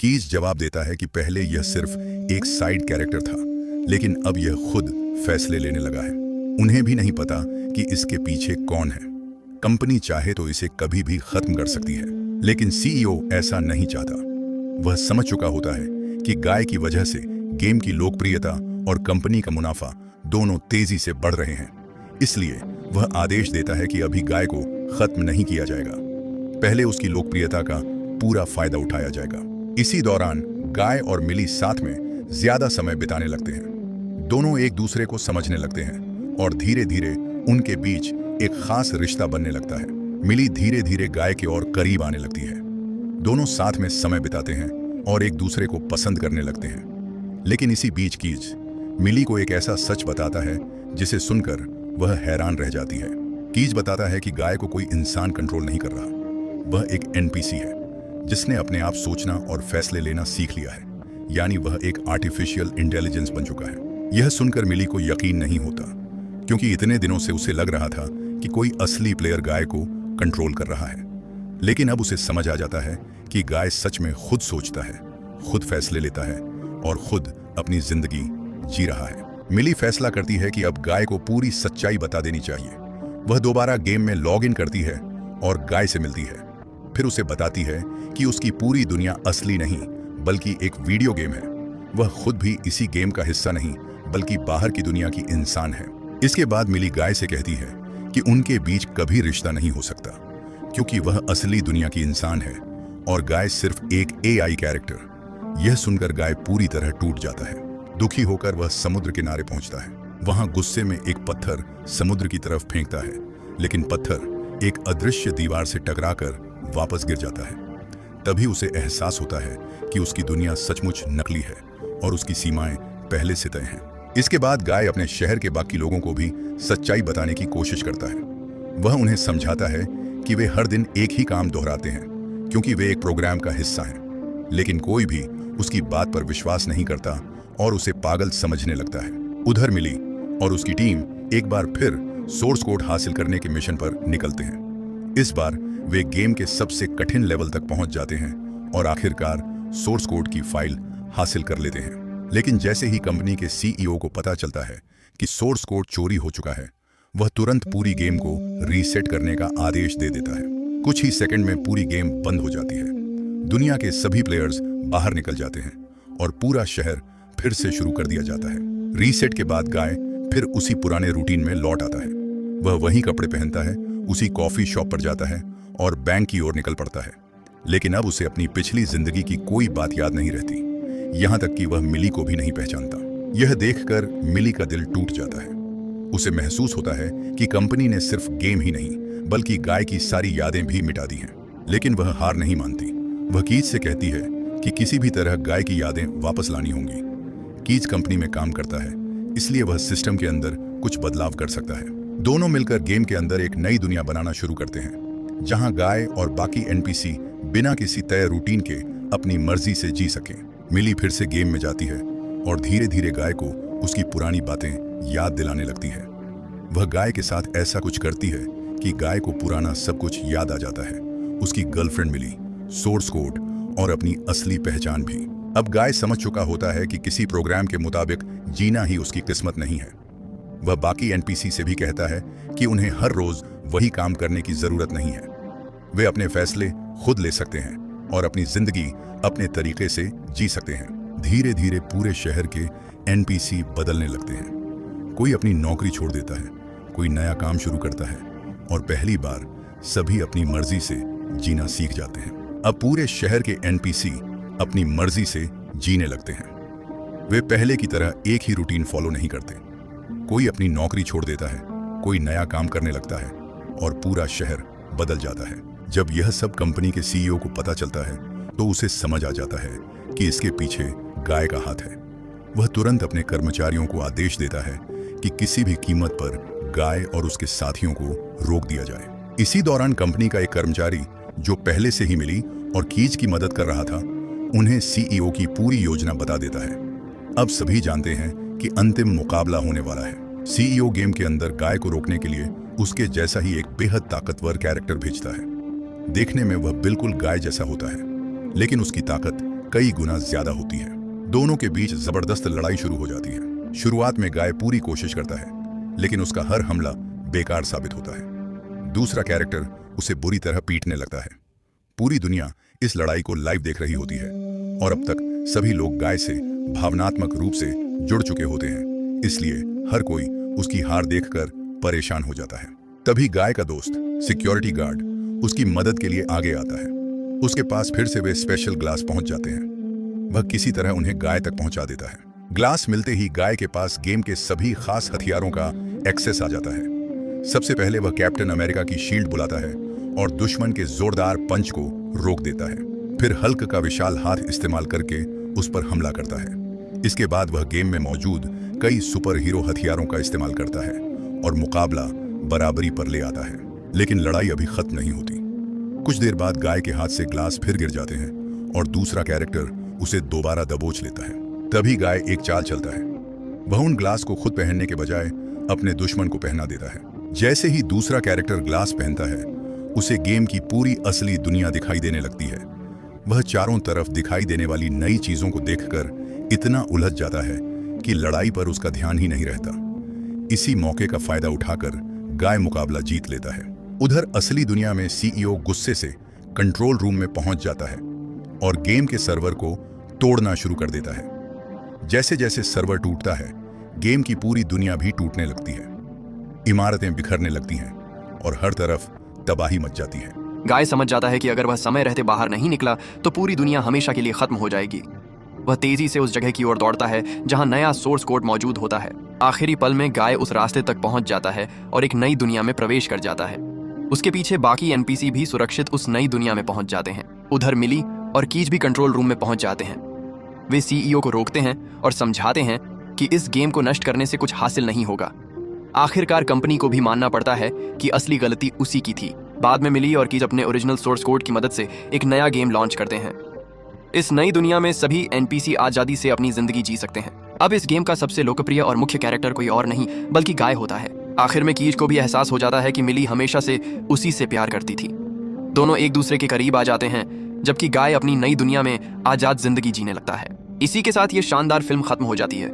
Keys जवाब देता है कि पहले यह सिर्फ एक साइड कैरेक्टर था, लेकिन अब यह खुद फैसले लेने लगा है। उन्हें भी नहीं पता कि इसके पीछे कौन है। कंपनी चाहे तो इसे कभी भी खत्म कर सकती है, लेकिन सीईओ ऐसा नहीं चाहता। वह समझ चुका होता है कि गाय की वजह से गेम की लोकप्रियता और कंपनी का मुनाफा दोनों तेजी से बढ़ रहे हैं। इसलिए वह आदेश देता है कि अभी गाय को खत्म नहीं किया जाएगा, पहले उसकी लोकप्रियता का पूरा फायदा उठाया जाएगा। इसी दौरान गाय और मिली साथ में ज्यादा समय बिताने लगते हैं। दोनों एक दूसरे को समझने लगते हैं और धीरे धीरे उनके बीच एक खास रिश्ता बनने लगता है। मिली धीरे धीरे गाय के और करीब आने लगती है। दोनों साथ में समय बिताते हैं और एक दूसरे को पसंद करने लगते हैं। लेकिन इसी बीच कीज मिली को एक ऐसा सच बताता है जिसे सुनकर वह हैरान रह जाती है। कीज बताता है कि गाय को कोई इंसान कंट्रोल नहीं कर रहा, वह एक एनपीसी है जिसने अपने आप सोचना और फैसले लेना सीख लिया है, यानी वह एक आर्टिफिशियल इंटेलिजेंस बन चुका है। यह सुनकर मिली को यकीन नहीं होता, क्योंकि इतने दिनों से उसे लग रहा था कि कोई असली प्लेयर गाय को कंट्रोल कर रहा है। लेकिन अब उसे समझ आ जाता है कि गाय सच में खुद सोचता है, खुद फैसले लेता है और खुद अपनी जिंदगी जी रहा है। मिली फैसला करती है कि अब गाय को पूरी सच्चाई बता देनी चाहिए। वह दोबारा गेम में लॉग इन करती है और गाय से मिलती है। फिर उसे बताती है कि उसकी पूरी दुनिया असली नहीं बल्कि एक वीडियो गेम है। वह खुद भी इसी गेम का हिस्सा नहीं बल्कि बाहर की दुनिया की इंसान है। इसके बाद मिली गाय से कहती है कि उनके बीच कभी रिश्ता नहीं हो सकता, क्योंकि वह असली दुनिया की इंसान है और गाय सिर्फ एक एआई कैरेक्टर। यह सुनकर गाय पूरी तरह टूट जाता है। दुखी होकर वह समुद्र किनारे पहुंचता है। वहां गुस्से में एक पत्थर समुद्र की तरफ फेंकता है, लेकिन पत्थर एक अदृश्य दीवार से टकराकर वापस गिर जाता है। तभी उसे एहसास होता है कि उसकी दुनिया सचमुच नकली है और उसकी सीमाएं पहले से तय हैं। इसके बाद गाय अपने शहर के बाकी लोगों को भी सच्चाई बताने की कोशिश करता है। वह उन्हें समझाता है कि वे हर दिन एक ही काम दोहराते हैं क्योंकि वे एक प्रोग्राम का हिस्सा हैं। लेकिन कोई भी उसकी बात पर विश्वास नहीं करता और उसे पागल समझने लगता है। उधर मिली और उसकी टीम एक बार फिर सोर्स कोड हासिल करने के मिशन पर निकलते हैं। इस बार वे गेम के सबसे कठिन लेवल तक पहुंच जाते हैं और आखिरकार सोर्स कोड की फाइल हासिल कर लेते हैं। लेकिन जैसे ही कंपनी के सीईओ को पता चलता है कि सोर्स कोड चोरी हो चुका है, वह तुरंत पूरी गेम को रीसेट करने का आदेश दे देता है। कुछ ही सेकंड में पूरी गेम बंद हो जाती है। दुनिया के सभी प्लेयर्स बाहर निकल जाते हैं और पूरा शहर फिर से शुरू कर दिया जाता है। रीसेट के बाद गाय फिर उसी पुराने रूटीन में लौट आता है। वह वही कपड़े पहनता है, उसी कॉफी शॉप पर जाता है और बैंक की ओर निकल पड़ता है। लेकिन अब उसे अपनी पिछली जिंदगी की कोई बात याद नहीं रहती, यहाँ तक कि वह मिली को भी नहीं पहचानता। यह देखकर मिली का दिल टूट जाता है। उसे महसूस होता है कि कंपनी ने सिर्फ गेम ही नहीं बल्कि गाय की सारी यादें भी मिटा दी हैं। लेकिन वह हार नहीं मानती। वह कीज से कहती है कि किसी भी तरह गाय की यादें वापस लानी होंगी। कीज कंपनी में काम करता है, इसलिए वह सिस्टम के अंदर कुछ बदलाव कर सकता है। दोनों मिलकर गेम के अंदर एक नई दुनिया बनाना शुरू करते हैं, जहां गाय और बाकी एनपीसी बिना किसी तय रूटीन के अपनी मर्जी से जी सकें। मिली फिर से गेम में जाती है और धीरे धीरे गाय को उसकी पुरानी बातें याद दिलाने लगती है। वह गाय के साथ ऐसा कुछ करती है कि गाय को पुराना सब कुछ याद आ जाता है, उसकी गर्लफ्रेंड मिली, सोर्स कोड और अपनी असली पहचान भी। अब गाय समझ चुका होता है कि किसी प्रोग्राम के मुताबिक जीना ही उसकी किस्मत नहीं है। वह बाकी एनपीसी से भी कहता है कि उन्हें हर रोज वही काम करने की जरूरत नहीं है। वे अपने फैसले खुद ले सकते हैं और अपनी जिंदगी अपने तरीके से जी सकते हैं। धीरे धीरे पूरे शहर के एनपीसी बदलने लगते हैं। कोई अपनी नौकरी छोड़ देता है, कोई नया काम शुरू करता है और पहली बार सभी अपनी मर्जी से जीना सीख जाते हैं। अब पूरे शहर के एनपीसी अपनी मर्जी से जीने लगते हैं। वे पहले की तरह एक ही रूटीन फॉलो नहीं करते। कोई अपनी नौकरी छोड़ देता है, कोई नया काम करने लगता है और पूरा शहर बदल जाता है। जब यह सब कंपनी के सीईओ को पता चलता है तो उसे समझ आ जाता है कि इसके पीछे गाय का हाथ है। वह तुरंत अपने कर्मचारियों को आदेश देता है कि किसी भी कीमत पर गाय और उसके साथियों को रोक दिया जाए। इसी दौरान कंपनी का एक कर्मचारी जो पहले से ही मिली और कीज की मदद कर रहा था, उन्हें सीईओ की पूरी योजना बता देता है। अब सभी जानते हैं कि अंतिम मुकाबला होने वाला है। सीईओ गेम के अंदर गाय को रोकने के लिए उसके जैसा ही एक बेहद ताकतवर कैरेक्टर भेजता है। देखने में वह बिल्कुल गाय जैसा होता है, लेकिन उसकी ताकत कई गुना ज्यादा होती है। दोनों के बीच जबरदस्त लड़ाई शुरू हो जाती है। शुरुआत में गाय पूरी कोशिश करता है, लेकिन उसका हर हमला बेकार साबित होता है। दूसरा कैरेक्टर उसे बुरी तरह पीटने लगता है। पूरी दुनिया इस लड़ाई को लाइव देख रही होती है और अब तक सभी लोग गाय से भावनात्मक रूप से जुड़ चुके होते हैं, इसलिए हर कोई उसकी हार देखकर परेशान हो जाता है। तभी गाय का दोस्त सिक्योरिटी गार्ड उसकी मदद के लिए आगे आता है। उसके पास फिर से वे स्पेशल ग्लास पहुंच जाते हैं। वह किसी तरह उन्हें गाय तक पहुंचा देता है। ग्लास मिलते ही गाय के पास गेम के सभी खास हथियारों का एक्सेस आ जाता है। सबसे पहले वह कैप्टन अमेरिका की शील्ड बुलाता है और दुश्मन के जोरदार पंच को रोक देता है। फिर हल्क का विशाल हाथ इस्तेमाल करके उस पर हमला करता है। इसके बाद वह गेम में मौजूद कई सुपर हीरो हथियारों का इस्तेमाल करता है और मुकाबला बराबरी पर ले आता है। लेकिन लड़ाई अभी खत्म नहीं होती। कुछ देर बाद गाय के हाथ से ग्लास फिर गिर जाते हैं और दूसरा कैरेक्टर उसे दोबारा दबोच लेता है। तभी गाय एक चाल चलता है। वह उन ग्लास को खुद पहनने के बजाय अपने दुश्मन को पहना देता है। जैसे ही दूसरा कैरेक्टर ग्लास पहनता है, उसे गेम की पूरी असली दुनिया दिखाई देने लगती है। वह चारों तरफ दिखाई देने वाली नई चीजों को देखकर इतना उलझ जाता है कि लड़ाई पर उसका ध्यान ही नहीं रहता। इसी मौके का फायदा उठाकर गाय मुकाबला जीत लेता है। उधर असली दुनिया में सीईओ गुस्से से कंट्रोल रूम में पहुंच जाता है और गेम के सर्वर को तोड़ना शुरू कर देता है। जैसे जैसे सर्वर टूटता है, गेम की पूरी दुनिया भी टूटने लगती है। इमारतें बिखरने लगती हैं और हर तरफ तबाही मच जाती है। गाय समझ जाता है कि अगर वह समय रहते बाहर नहीं निकला तो पूरी दुनिया हमेशा के लिए खत्म हो जाएगी। वह तेजी से उस जगह की ओर दौड़ता है जहां नया सोर्स कोड मौजूद होता है। आखिरी पल में गाय उस रास्ते तक पहुंच जाता है और एक नई दुनिया में प्रवेश कर जाता है। उसके पीछे बाकी एनपीसी भी सुरक्षित उस नई दुनिया में पहुंच जाते हैं। उधर मिली और कीज भी कंट्रोल रूम में पहुंच जाते हैं। वे सीईओ को रोकते हैं और समझाते हैं कि इस गेम को नष्ट करने से कुछ हासिल नहीं होगा। आखिरकार कंपनी को भी मानना पड़ता है कि असली गलती उसी की थी। बाद में मिली और कीज अपने ओरिजिनल सोर्स कोड की मदद से एक नया गेम लॉन्च करते हैं। इस नई दुनिया में सभी एनपीसी आजादी से अपनी जिंदगी जी सकते हैं। अब इस गेम का सबसे लोकप्रिय और मुख्य कैरेक्टर कोई और नहीं बल्कि गाय होता है। आखिर में कीज को भी एहसास हो जाता है कि मिली हमेशा से उसी से प्यार करती थी। दोनों एक दूसरे के करीब आ जाते हैं, जबकि गाय अपनी नई दुनिया में आजाद जिंदगी जीने लगता है। इसी के साथ ये शानदार फिल्म खत्म हो जाती है।